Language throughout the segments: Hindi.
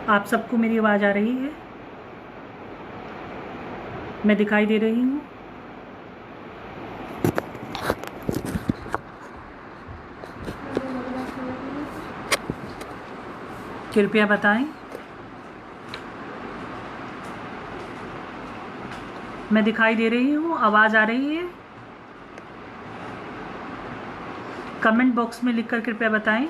आप सबको मेरी आवाज़ आ रही है? मैं दिखाई दे रही हूँ? कृपया बताएं। मैं दिखाई दे रही हूँ? आवाज़ आ रही है? कमेंट बॉक्स में लिखकर कृपया बताएं।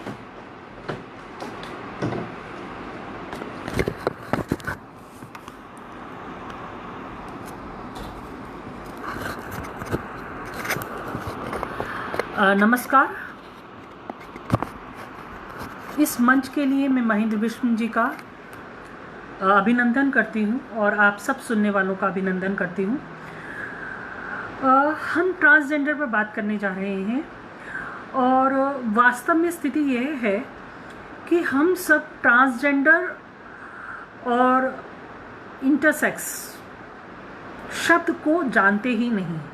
नमस्कार। इस मंच के लिए मैं महेंद्र विष्णु जी का अभिनंदन करती हूँ और आप सब सुनने वालों का अभिनंदन करती हूँ। हम ट्रांसजेंडर पर बात करने जा रहे हैं और वास्तव में स्थिति यह है कि हम सब ट्रांसजेंडर और इंटरसेक्स शब्द को जानते ही नहीं हैं।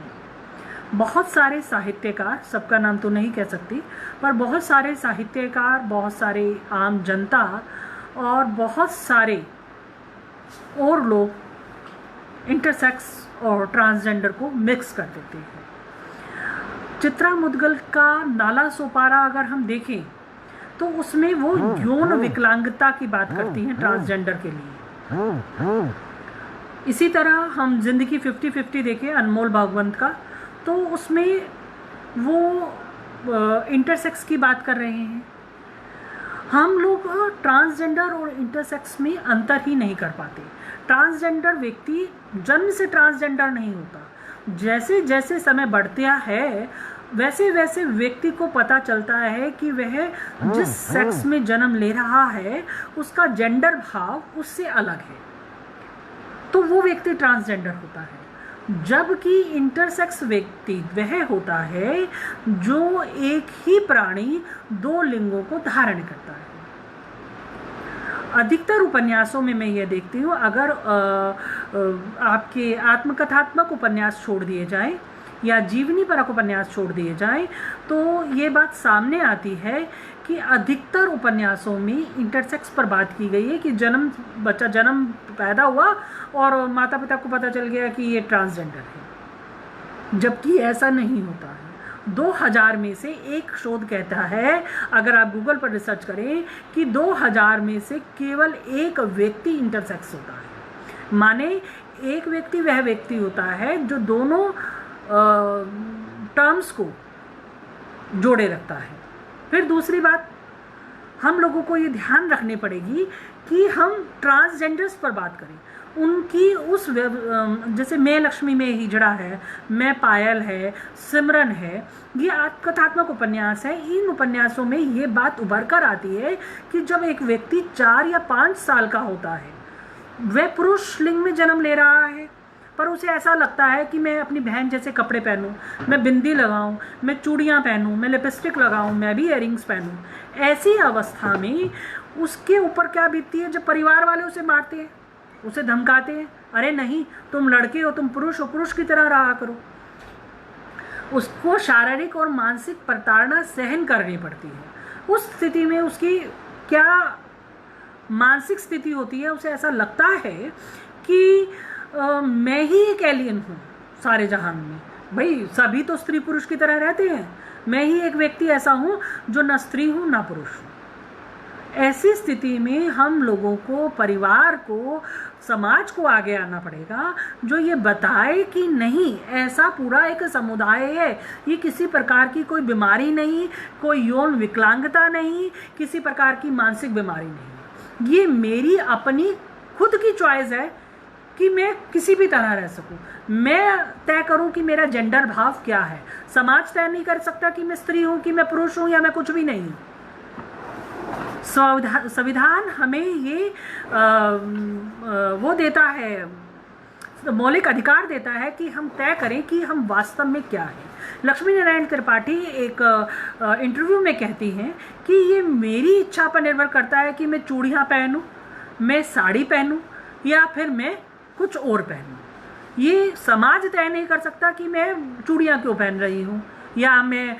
बहुत सारे साहित्यकार, सबका नाम तो नहीं कह सकती, पर बहुत सारे साहित्यकार, बहुत सारे आम जनता और बहुत सारे और लोग इंटरसेक्स और ट्रांसजेंडर को मिक्स कर देते हैं। चित्रा मुद्गल का नाला सोपारा अगर हम देखें तो उसमें वो यौन विकलांगता की बात करती हैं ट्रांसजेंडर के लिए। इसी तरह हम जिंदगी 50-50 देखें अनमोल भागवत का, तो उसमें वो इंटरसेक्स की बात कर रहे हैं। हम लोग ट्रांसजेंडर और इंटरसेक्स में अंतर ही नहीं कर पाते। ट्रांसजेंडर व्यक्ति जन्म से ट्रांसजेंडर नहीं होता। जैसे जैसे समय बढ़ता है वैसे वैसे व्यक्ति को पता चलता है कि वह जिस सेक्स में जन्म ले रहा है उसका जेंडर भाव उससे अलग है, तो वो व्यक्ति ट्रांसजेंडर होता है। जबकि इंटरसेक्स व्यक्ति वह होता है जो एक ही प्राणी दो लिंगों को धारण करता है। अधिकतर उपन्यासों में मैं ये देखती हूँ, अगर आपके आत्मकथात्मक उपन्यास छोड़ दिए जाएं या जीवनी परक उपन्यास छोड़ दिए जाएं, तो ये बात सामने आती है कि अधिकतर उपन्यासों में इंटरसेक्स पर बात की गई है कि बच्चा जन्म पैदा हुआ और माता पिता को पता चल गया कि ये ट्रांसजेंडर है, जबकि ऐसा नहीं होता है। 2000 में से एक शोध कहता है, अगर आप गूगल पर रिसर्च करें, कि 2000 में से केवल एक व्यक्ति इंटरसेक्स होता है। माने एक व्यक्ति वह व्यक्ति होता है जो दोनों टर्म्स को जोड़े रखता है। फिर दूसरी बात हम लोगों को ये ध्यान रखनी पड़ेगी कि हम ट्रांसजेंडर्स पर बात करें, उनकी उस जैसे मैं लक्ष्मी में हिजड़ा है, मैं पायल है, सिमरन है, ये आत्मकथात्मक उपन्यास है। इन उपन्यासों में ये बात उभर कर आती है कि जब एक व्यक्ति 4 या 5 साल का होता है, वह पुरुष लिंग में जन्म ले रहा है, पर उसे ऐसा लगता है कि मैं अपनी बहन जैसे कपड़े पहनूं, मैं बिंदी लगाऊं, मैं चूड़ियां पहनूं, मैं लिपस्टिक लगाऊं, मैं भी इयररिंग्स पहनूं। ऐसी अवस्था में उसके ऊपर क्या बीतती है जब परिवार वाले उसे मारते हैं, उसे धमकाते हैं, अरे नहीं तुम लड़के हो, तुम पुरुष हो, पुरुष की तरह रहा करो। उसको शारीरिक और मानसिक प्रताड़ना सहन करनी पड़ती है। उस स्थिति में उसकी क्या मानसिक स्थिति होती है, उसे ऐसा लगता है कि मैं ही एक एलियन हूँ सारे जहान में। भाई सभी तो स्त्री पुरुष की तरह रहते हैं, मैं ही एक व्यक्ति ऐसा हूँ जो न स्त्री हूँ ना पुरुष हूँ। ऐसी स्थिति में हम लोगों को, परिवार को, समाज को आगे आना पड़ेगा जो ये बताए कि नहीं, ऐसा पूरा एक समुदाय है, ये किसी प्रकार की कोई बीमारी नहीं, कोई यौन विकलांगता नहीं, किसी प्रकार की मानसिक बीमारी नहीं। ये मेरी अपनी खुद की चॉइस है कि मैं किसी भी तरह रह सकूं। मैं तय करूं कि मेरा जेंडर भाव क्या है। समाज तय नहीं कर सकता कि मैं स्त्री हूं, कि मैं पुरुष हूं या मैं कुछ भी नहीं हूं। संविधान हमें ये वो देता है, मौलिक अधिकार देता है कि हम तय करें कि हम वास्तव में क्या है। लक्ष्मी नारायण त्रिपाठी एक इंटरव्यू में कहती हैं कि ये मेरी इच्छा पर निर्भर करता है कि मैं चूड़ियाँ पहनूं, मैं साड़ी पहनूं या फिर मैं कुछ और पहनूं। ये समाज तय नहीं कर सकता कि मैं चूड़ियाँ क्यों पहन रही हूँ, या मैं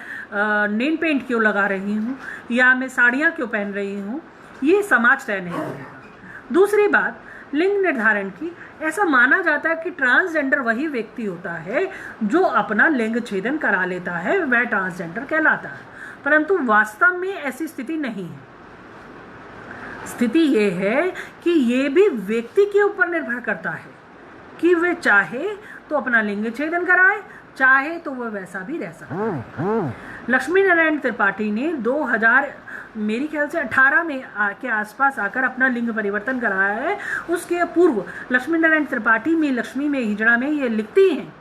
नेल पेंट क्यों लगा रही हूँ, या मैं साड़ियाँ क्यों पहन रही हूँ। ये समाज तय नहीं करेगा। दूसरी बात लिंग निर्धारण की, ऐसा माना जाता है कि ट्रांसजेंडर वही व्यक्ति होता है जो अपना लिंग छेदन करा लेता है, वह ट्रांसजेंडर कहलाता है, परंतु वास्तव में ऐसी स्थिति नहीं है। स्थिति ये है कि ये भी व्यक्ति के ऊपर निर्भर करता है कि वे चाहे तो अपना लिंग छेदन कराए, चाहे तो वह वैसा भी रह सकता है। लक्ष्मी नारायण त्रिपाठी ने 2000 मेरी ख्याल से 18 में के आसपास आकर अपना लिंग परिवर्तन कराया है। उसके पूर्व लक्ष्मी नारायण त्रिपाठी में लक्ष्मी में हिजड़ा में ये लिखती हैं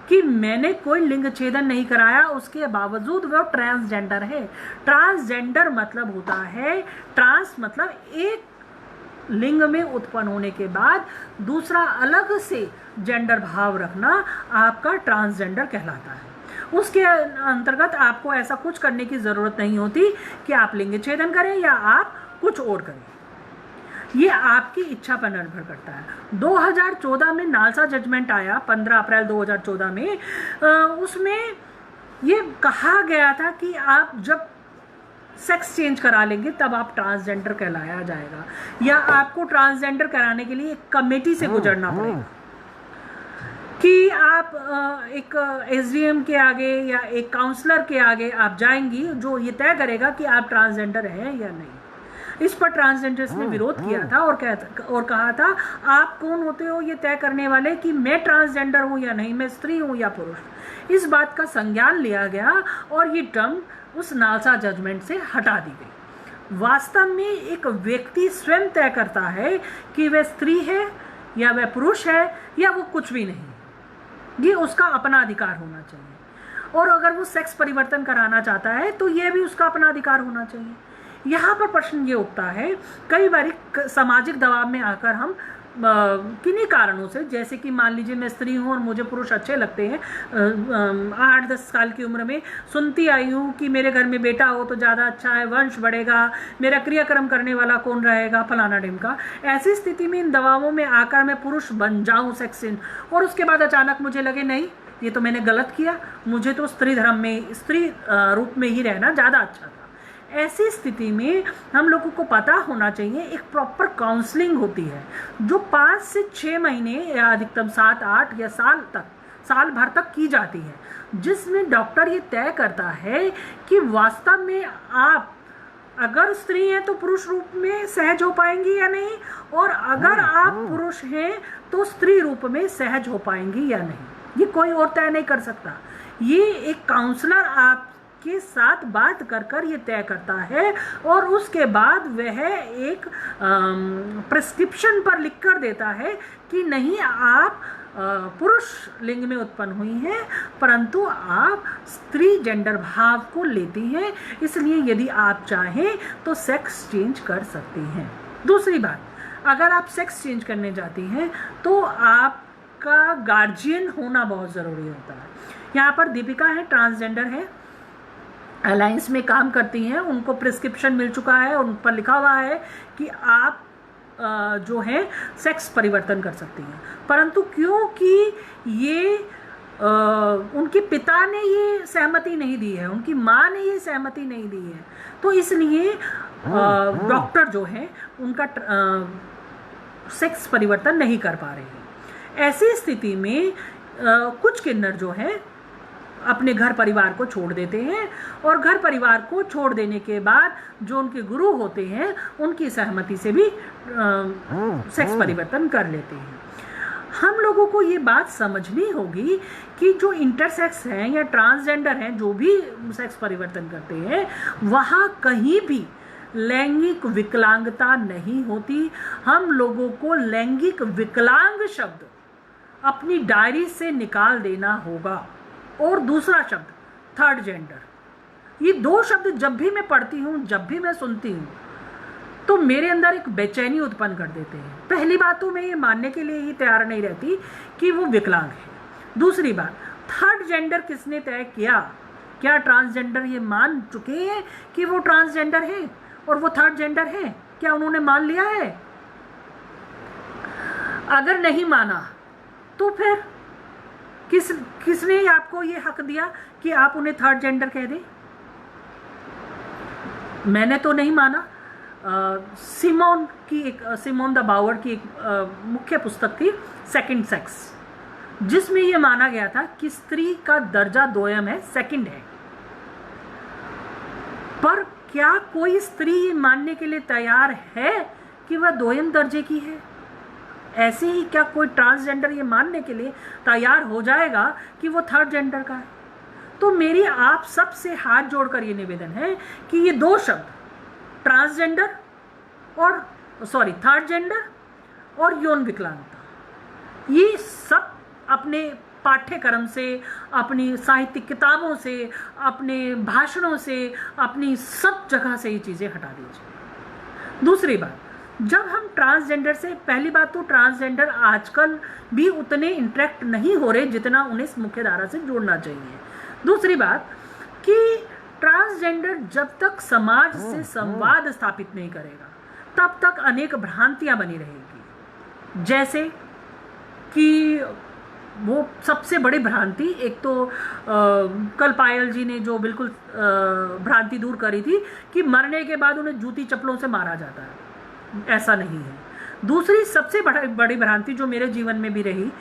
कि मैंने कोई लिंग छेदन नहीं कराया, उसके बावजूद वह ट्रांसजेंडर है। ट्रांसजेंडर मतलब होता है, ट्रांस मतलब एक लिंग में उत्पन्न होने के बाद दूसरा अलग से जेंडर भाव रखना आपका ट्रांसजेंडर कहलाता है। उसके अंतर्गत आपको ऐसा कुछ करने की ज़रूरत नहीं होती कि आप लिंग छेदन करें या आप कुछ और करें, ये आपकी इच्छा पर निर्भर करता है। 2014 में नालसा जजमेंट आया 15 अप्रैल 2014 में, उसमें ये कहा गया था कि आप जब सेक्स चेंज करा लेंगे तब आप ट्रांसजेंडर कहलाया जाएगा, या आपको ट्रांसजेंडर कराने के लिए एक कमेटी से गुजरना पड़ेगा कि आप एक एसडीएम के आगे या एक काउंसलर के आगे आप जाएंगी जो ये तय करेगा कि आप ट्रांसजेंडर हैं या नहीं। इस पर ट्रांसजेंडर्स ने विरोध किया था और कहा था आप कौन होते हो ये तय करने वाले कि मैं ट्रांसजेंडर हूँ या नहीं, मैं स्त्री हूँ या पुरुष। इस बात का संज्ञान लिया गया और ये टर्म उस नालसा जजमेंट से हटा दी गई। वास्तव में एक व्यक्ति स्वयं तय करता है कि वह स्त्री है या वह पुरुष है या वो कुछ भी नहीं, ये उसका अपना अधिकार होना चाहिए। और अगर वो सेक्स परिवर्तन कराना चाहता है तो ये भी उसका अपना अधिकार होना चाहिए। यहाँ पर प्रश्न ये उठता है, कई बार सामाजिक दबाव में आकर हम किन्हीं कारणों से, जैसे कि मान लीजिए मैं स्त्री हूँ और मुझे पुरुष अच्छे लगते हैं, 8-10 साल की उम्र में सुनती आई हूँ कि मेरे घर में बेटा हो तो ज़्यादा अच्छा है, वंश बढ़ेगा, मेरा क्रियाक्रम करने वाला कौन रहेगा, फलाना ढिमका। ऐसी स्थिति में इन दबावों में आकर मैं पुरुष बन जाऊँ सेक्सिन, और उसके बाद अचानक मुझे लगे नहीं ये तो मैंने गलत किया, मुझे तो स्त्री धर्म में स्त्री रूप में ही रहना ज़्यादा अच्छा था। ऐसी स्थिति में हम लोगों को पता होना चाहिए एक प्रॉपर काउंसलिंग होती है जो 5 से 6 महीने या अधिकतम 7-8 या साल भर तक की जाती है, जिसमें डॉक्टर ये तय करता है कि वास्तव में आप अगर स्त्री हैं तो पुरुष रूप में सहज हो पाएंगी या नहीं, और अगर आप पुरुष हैं तो स्त्री रूप में सहज हो पाएंगी या नहीं। ये कोई और तय नहीं कर सकता, ये एक काउंसलर आप के साथ बात कर ये तय करता है, और उसके बाद वह एक प्रिस्क्रिप्शन पर लिख कर देता है कि नहीं आप पुरुष लिंग में उत्पन्न हुई हैं परंतु आप स्त्री जेंडर भाव को लेती हैं, इसलिए यदि आप चाहें तो सेक्स चेंज कर सकती हैं। दूसरी बात, अगर आप सेक्स चेंज करने जाती हैं तो आपका गार्जियन होना बहुत ज़रूरी होता है। यहाँ पर दीपिका है, ट्रांसजेंडर है, अलायंस में काम करती हैं, उनको प्रिस्क्रिप्शन मिल चुका है, उन पर लिखा हुआ है कि आप जो है सेक्स परिवर्तन कर सकती हैं, परंतु क्योंकि ये उनके पिता ने ये सहमति नहीं दी है, उनकी माँ ने ये सहमति नहीं दी है, तो इसलिए डॉक्टर जो है उनका सेक्स परिवर्तन नहीं कर पा रहे हैं। ऐसी स्थिति में कुछ किन्नर जो है अपने घर परिवार को छोड़ देते हैं, और घर परिवार को छोड़ देने के बाद जो उनके गुरु होते हैं उनकी सहमति से भी सेक्स परिवर्तन कर लेते हैं। हम लोगों को ये बात समझनी होगी कि जो इंटरसेक्स हैं या ट्रांसजेंडर हैं, जो भी सेक्स परिवर्तन करते हैं, वहाँ कहीं भी लैंगिक विकलांगता नहीं होती। हम लोगों को लैंगिक विकलांग शब्द अपनी डायरी से निकाल देना होगा। और दूसरा शब्द थर्ड जेंडर, ये दो शब्द जब भी मैं पढ़ती हूँ, जब भी मैं सुनती हूँ, तो मेरे अंदर एक बेचैनी उत्पन्न कर देते हैं। पहली बात तो मैं ये मानने के लिए ही तैयार नहीं रहती कि वो विकलांग है। दूसरी बात, थर्ड जेंडर किसने तय किया? क्या ट्रांसजेंडर ये मान चुके हैं कि वो ट्रांसजेंडर है और वो थर्ड जेंडर है? क्या उन्होंने मान लिया है? अगर नहीं माना तो फिर किसने आपको ये हक दिया कि आप उन्हें थर्ड जेंडर कह दें? मैंने तो नहीं माना। सिमोन द बाउअर की एक मुख्य पुस्तक थी, सेकंड सेक्स, जिसमें यह माना गया था कि स्त्री का दर्जा दोयम है, सेकंड है। पर क्या कोई स्त्री ये मानने के लिए तैयार है कि वह दोयम दर्जे की है? ऐसे ही क्या कोई ट्रांसजेंडर ये मानने के लिए तैयार हो जाएगा कि वो थर्ड जेंडर का है? तो मेरी आप सबसे हाथ जोड़कर ये निवेदन है कि ये दो शब्द ट्रांसजेंडर और थर्ड जेंडर और यौन विकलांगता, ये सब अपने पाठ्यक्रम से, अपनी साहित्यिक किताबों से, अपने भाषणों से, अपनी सब जगह से ये चीज़ें हटा दीजिए। दूसरी बात, जब हम ट्रांसजेंडर से, पहली बात तो ट्रांसजेंडर आजकल भी उतने इंटरेक्ट नहीं हो रहे जितना उन्हें मुख्य धारा से जोड़ना चाहिए। दूसरी बात कि ट्रांसजेंडर जब तक समाज से संवाद स्थापित नहीं करेगा तब तक अनेक भ्रांतियां बनी रहेगी। जैसे कि वो सबसे बड़ी भ्रांति, एक तो कल पायल जी ने जो बिल्कुल भ्रांति दूर करी थी कि मरने के बाद उन्हें जूती चप्पलों से मारा जाता है, ऐसा नहीं है। दूसरी सबसे बड़ी भ्रांति जो मेरे जीवन में भी रही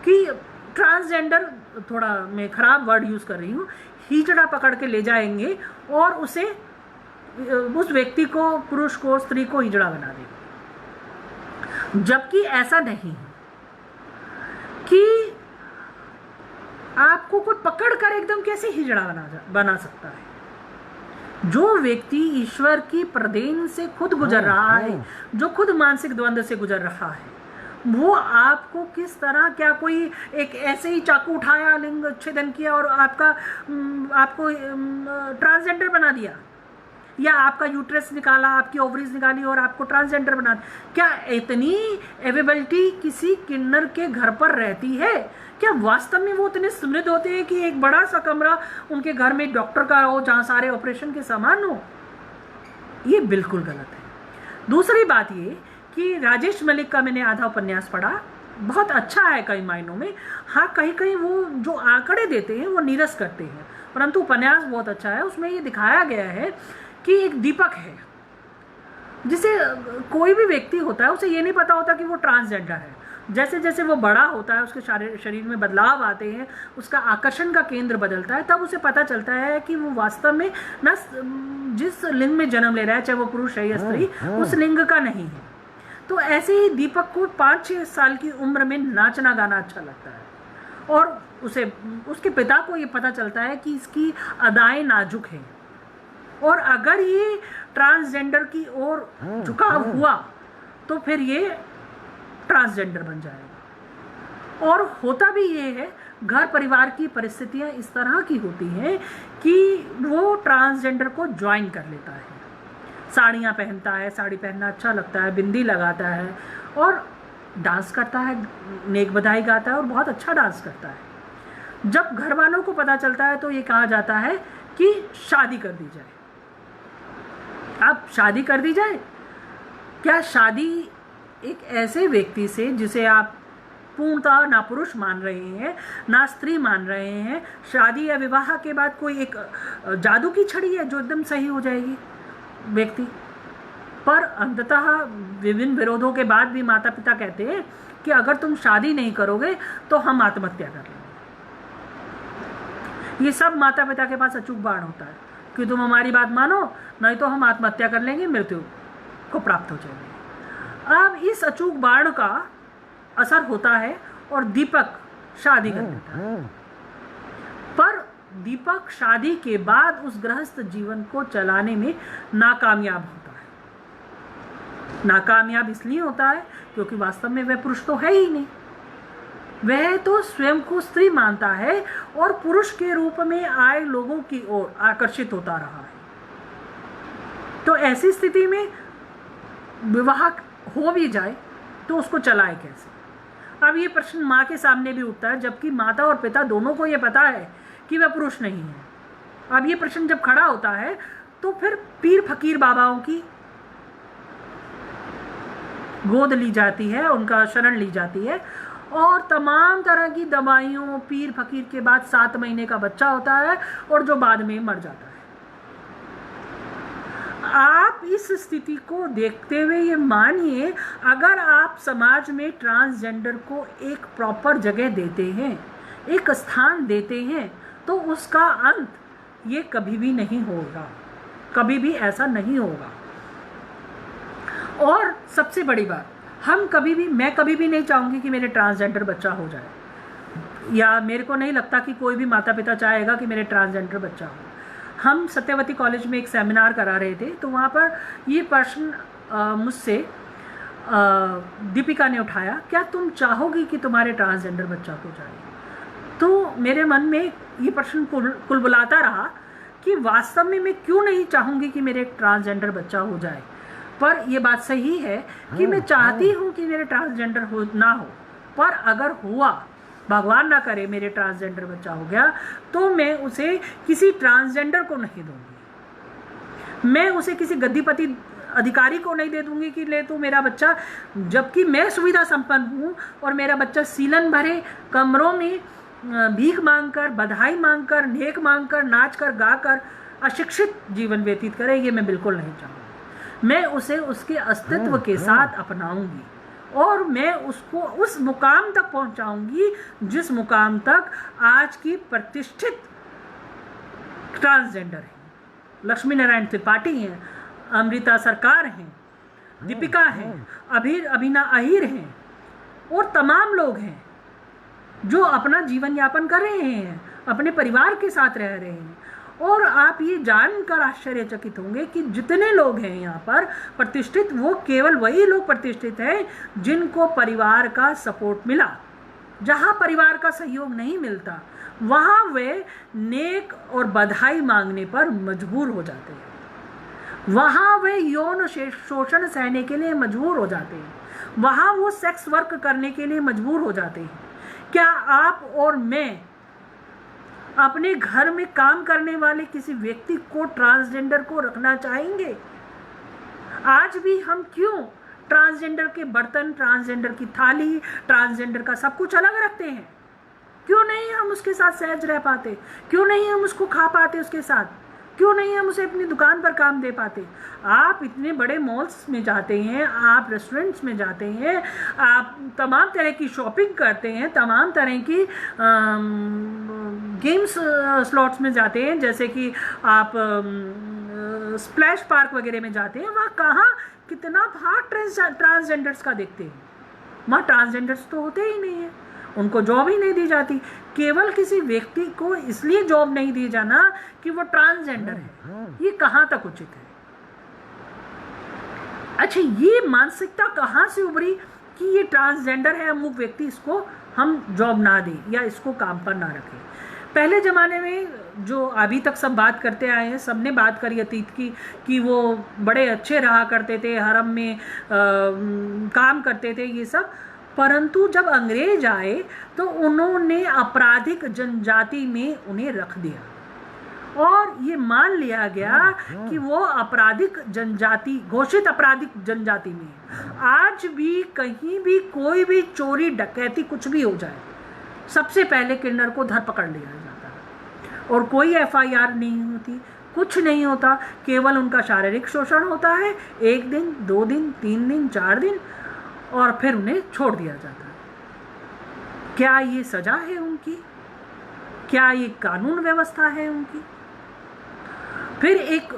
कि ट्रांसजेंडर, थोड़ा मैं खराब वर्ड यूज़ कर रही हूँ, हिजड़ा पकड़ के ले जाएंगे और उस व्यक्ति को, पुरुष को, स्त्री को हिजड़ा बना देंगे। जबकि ऐसा नहीं है कि आपको कोई पकड़ कर एकदम कैसे हिजड़ा बना सकता है। जो व्यक्ति ईश्वर की प्रदेन से खुद गुजर रहा है, जो खुद मानसिक द्वंद्व से गुजर रहा है, वो आपको किस तरह, क्या कोई एक ऐसे ही चाकू उठाया, लिंग छेदन किया और आपको ट्रांसजेंडर बना दिया, या आपका यूट्रस निकाला, आपकी ओवरीज निकाली और आपको ट्रांसजेंडर बना दिया? क्या इतनी एवेबिलिटी किसी किन्नर के घर पर रहती है? क्या वास्तव में वो इतने समृद्ध होते हैं कि एक बड़ा सा कमरा उनके घर में डॉक्टर का हो जहाँ सारे ऑपरेशन के सामान हो? ये बिल्कुल गलत है। दूसरी बात ये कि राजेश मलिक का मैंने आधा उपन्यास पढ़ा, बहुत अच्छा है कई मायनों में। हाँ, कहीं कहीं वो जो आंकड़े देते हैं वो नीरस करते हैं, परंतु उपन्यास बहुत अच्छा है। उसमें ये दिखाया गया है कि एक दीपक है, जिसे कोई भी व्यक्ति होता है उसे ये नहीं पता होता कि वो ट्रांसजेंडर है। जैसे जैसे वो बड़ा होता है, उसके शरीर में बदलाव आते हैं, उसका आकर्षण का केंद्र बदलता है, तब उसे पता चलता है कि वो वास्तव में न जिस लिंग में जन्म ले रहा है, चाहे वो पुरुष है या स्त्री, उस लिंग का नहीं है। तो ऐसे ही दीपक को 5-6 साल की उम्र में नाचना गाना अच्छा लगता है और उसके पिता को ये पता चलता है कि इसकी अदाएं नाजुक हैं और अगर ये ट्रांसजेंडर की ओर झुकाव हुआ तो फिर ये ट्रांसजेंडर बन जाएगा। और होता भी ये है, घर परिवार की परिस्थितियां इस तरह की होती हैं कि वो ट्रांसजेंडर को ज्वाइन कर लेता है। साड़ियाँ पहनता है, साड़ी पहनना अच्छा लगता है, बिंदी लगाता है और डांस करता है, नेक बधाई गाता है और बहुत अच्छा डांस करता है। जब घर वालों को पता चलता है तो ये कहा जाता है कि शादी कर दी जाए। अब शादी कर दी जाए, क्या शादी एक ऐसे व्यक्ति से जिसे आप पूर्णतः ना पुरुष मान रहे हैं ना स्त्री मान रहे हैं, शादी या विवाह के बाद कोई एक जादू की छड़ी है जो एकदम सही हो जाएगी व्यक्ति? पर अंततः विभिन्न विरोधों के बाद भी माता पिता कहते हैं कि अगर तुम शादी नहीं करोगे तो हम आत्महत्या कर लेंगे। ये सब माता पिता के पास अचूक बाण होता है कि तुम हमारी बात मानो, नहीं तो हम आत्महत्या कर लेंगे, मृत्यु को प्राप्त हो जाएंगे। अब इस अचूक बाण का असर होता है और दीपक शादी कर लेता है। पर दीपक शादी के बाद उस गृहस्थ जीवन को चलाने में नाकामयाब होता है। नाकामयाब इसलिए होता है क्योंकि वास्तव में वह पुरुष तो है ही नहीं, वह तो स्वयं को स्त्री मानता है और पुरुष के रूप में आए लोगों की ओर आकर्षित होता रहा है। तो ऐसी स्थिति में विवाह हो भी जाए तो उसको चलाए कैसे? अब ये प्रश्न माँ के सामने भी उठता है, जबकि माता और पिता दोनों को ये पता है कि वह पुरुष नहीं है। अब ये प्रश्न जब खड़ा होता है तो फिर पीर फकीर बाबाओं की गोद ली जाती है, उनका शरण ली जाती है और तमाम तरह की दवाइयों, पीर फकीर के बाद 7 महीने का बच्चा होता है और जो बाद में मर जाता है। आप इस स्थिति को देखते हुए ये मानिए, अगर आप समाज में ट्रांसजेंडर को एक प्रॉपर जगह देते हैं, एक स्थान देते हैं, तो उसका अंत ये कभी भी नहीं होगा, कभी भी ऐसा नहीं होगा। और सबसे बड़ी बात, मैं कभी भी नहीं चाहूँगी कि मेरे ट्रांसजेंडर बच्चा हो जाए, या मेरे को नहीं लगता कि कोई भी माता पिता चाहेगा कि मेरे ट्रांसजेंडर बच्चा हो। हम सत्यवती कॉलेज में एक सेमिनार करा रहे थे, तो वहाँ पर ये प्रश्न मुझसे दीपिका ने उठाया, क्या तुम चाहोगी कि तुम्हारे ट्रांसजेंडर बच्चा हो जाए? तो मेरे मन में ये प्रश्न कुलबुलाता रहा कि वास्तव में मैं क्यों नहीं चाहूँगी कि मेरे ट्रांसजेंडर बच्चा हो जाए। पर ये बात सही है कि मैं चाहती हूँ कि मेरे ट्रांसजेंडर ना हो, पर अगर हुआ, भगवान ना करे मेरे ट्रांसजेंडर बच्चा हो गया, तो मैं उसे किसी ट्रांसजेंडर को नहीं दूंगी, मैं उसे किसी गद्दीपति अधिकारी को नहीं दे दूंगी कि ले तू मेरा बच्चा, जबकि मैं सुविधा संपन्न हूँ और मेरा बच्चा सीलन भरे कमरों में भीख मांगकर, बधाई मांगकर, नेक मांगकर, नाच कर, गा कर अशिक्षित जीवन व्यतीत करे। ये मैं बिल्कुल नहीं चाहूँगी। मैं उसे उसके अस्तित्व के साथ अपनाऊंगी और मैं उसको उस मुकाम तक पहुंचाऊंगी जिस मुकाम तक आज की प्रतिष्ठित ट्रांसजेंडर हैं, लक्ष्मी नारायण त्रिपाठी हैं, अमृता सरकार हैं, दीपिका हैं, अभिना अहिर हैं, और तमाम लोग हैं जो अपना जीवन यापन कर रहे हैं, अपने परिवार के साथ रह रहे हैं। और आप ये जानकर आश्चर्यचकित होंगे कि जितने लोग हैं यहाँ पर प्रतिष्ठित, वो केवल वही लोग प्रतिष्ठित हैं जिनको परिवार का सपोर्ट मिला। जहाँ परिवार का सहयोग नहीं मिलता, वहाँ वे नेक और बधाई मांगने पर मजबूर हो जाते हैं, वहाँ वे यौन शोषण सहने के लिए मजबूर हो जाते हैं, वहाँ वो सेक्स वर्क करने के लिए मजबूर हो जाते हैं। क्या आप और मैं अपने घर में काम करने वाले किसी व्यक्ति को, ट्रांसजेंडर को रखना चाहेंगे? आज भी हम क्यों ट्रांसजेंडर के बर्तन, ट्रांसजेंडर की थाली, ट्रांसजेंडर का सब कुछ अलग रखते हैं? क्यों नहीं हम उसके साथ सहज रह पाते? क्यों नहीं हम उसको खा पाते उसके साथ? क्यों नहीं हम उसे अपनी दुकान पर काम दे पाते? आप इतने बड़े मॉल्स में जाते हैं, आप रेस्टोरेंट्स में जाते हैं, आप तमाम तरह की शॉपिंग करते हैं, तमाम तरह की गेम्स स्लॉट्स में जाते हैं, जैसे कि आप स्प्लैश पार्क वगैरह में जाते हैं। वहाँ कहाँ कितना भाग ट्रांसजेंडर्स का देखते हैं? वहाँ ट्रांसजेंडर्स तो होते ही नहीं है, उनको जॉब ही नहीं दी जाती। केवल किसी व्यक्ति को इसलिए जॉब नहीं दी जाना कि वो ट्रांसजेंडर है, ये कहाँ तक उचित है? अच्छा, ये मानसिकता कहाँ से उभरी कि ये ट्रांसजेंडर है अमुक व्यक्ति, इसको हम जॉब ना दें या इसको काम पर ना रखें? पहले ज़माने में जो अभी तक सब बात करते आए हैं, सबने बात करी अतीत की कि वो बड़े अच्छे रहा करते थे, हरम में काम करते थे, ये सब। परंतु जब अंग्रेज आए तो उन्होंने आपराधिक जनजाति में उन्हें रख दिया और ये मान लिया गया कि वो आपराधिक जनजाति, घोषित आपराधिक जनजाति में आज भी कहीं भी कोई भी चोरी डकैती कुछ भी हो जाए, सबसे पहले किन्नर को धर पकड़ लिया जाता है और कोई FIR नहीं होती, कुछ नहीं होता, केवल उनका शारीरिक शोषण होता है, 1 दिन, 2 दिन, 3 दिन, 4 दिन, और फिर उन्हें छोड़ दिया जाता है। क्या ये सजा है उनकी? क्या ये कानून व्यवस्था है उनकी? फिर एक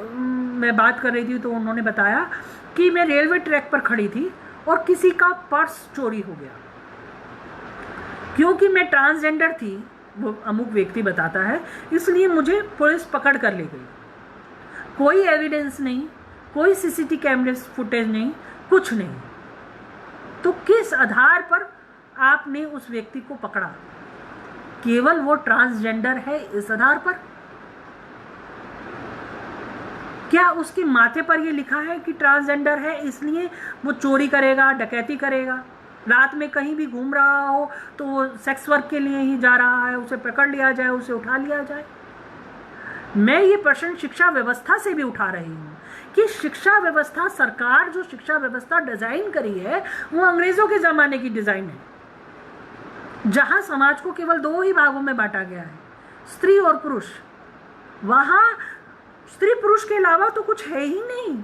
मैं बात कर रही थी तो उन्होंने बताया कि मैं रेलवे ट्रैक पर खड़ी थी और किसी का पर्स चोरी हो गया। क्योंकि मैं ट्रांसजेंडर थी, वो अमुक व्यक्ति बताता है, इसलिए मुझे पुलिस पकड़ कर ले गई। कोई एविडेंस नहीं, कोई CCTV कैमरे फुटेज नहीं, कुछ नहीं। तो किस आधार पर आपने उस व्यक्ति को पकड़ा? केवल वो ट्रांसजेंडर है इस आधार पर? क्या उसके माथे पर ये लिखा है कि ट्रांसजेंडर है इसलिए वो चोरी करेगा, डकैती करेगा, रात में कहीं भी घूम रहा हो तो वो सेक्स वर्क के लिए ही जा रहा है, उसे पकड़ लिया जाए, उसे उठा लिया जाए? मैं ये प्रश्न शिक्षा व्यवस्था से भी उठा रही हूँ कि शिक्षा व्यवस्था, सरकार जो शिक्षा व्यवस्था डिजाइन करी है वो अंग्रेजों के जमाने की डिजाइन है, जहां समाज को केवल 2 ही भागों में बांटा गया है, स्त्री और पुरुष। वहां स्त्री पुरुष के अलावा तो कुछ है ही नहीं।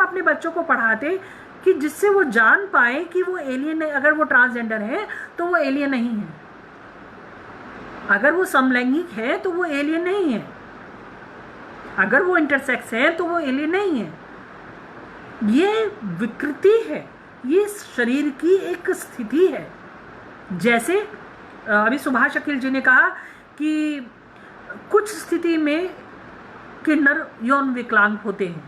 अपने बच्चों को पढ़ाते कि जिससे वो जान पाए कि वो एलियन, अगर वो ट्रांसजेंडर है तो वो एलियन नहीं है, अगर वो समलैंगिक है तो वो एलियन नहीं है, अगर वो इंटरसेक्स है तो वो एलियन नहीं है। ये विकृति है, ये शरीर की एक स्थिति है। जैसे अभी सुभाष अखिल जी ने कहा कि कुछ स्थिति में किन्नर यौन विकलांग होते हैं,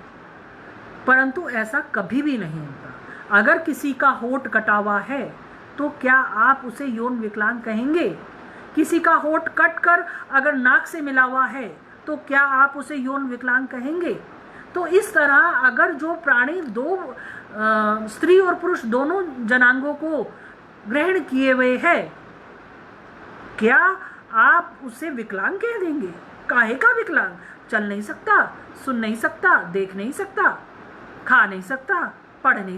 परंतु ऐसा कभी भी नहीं होता। अगर किसी का होठ कटा हुआ है तो क्या आप उसे यौन विकलांग कहेंगे? किसी का होठ कट कर अगर नाक से मिला हुआ है तो क्या आप उसे यौन विकलांग कहेंगे? तो इस तरह अगर जो प्राणी दो स्त्री और पुरुष दोनों जनांगों को ग्रहण किए हुए है, क्या आप उसे विकलांग कह देंगे? काहे का विकलांग? चल नहीं सकता, सुन नहीं सकता, देख नहीं सकता, खा नहीं सकता, पढ़ नहीं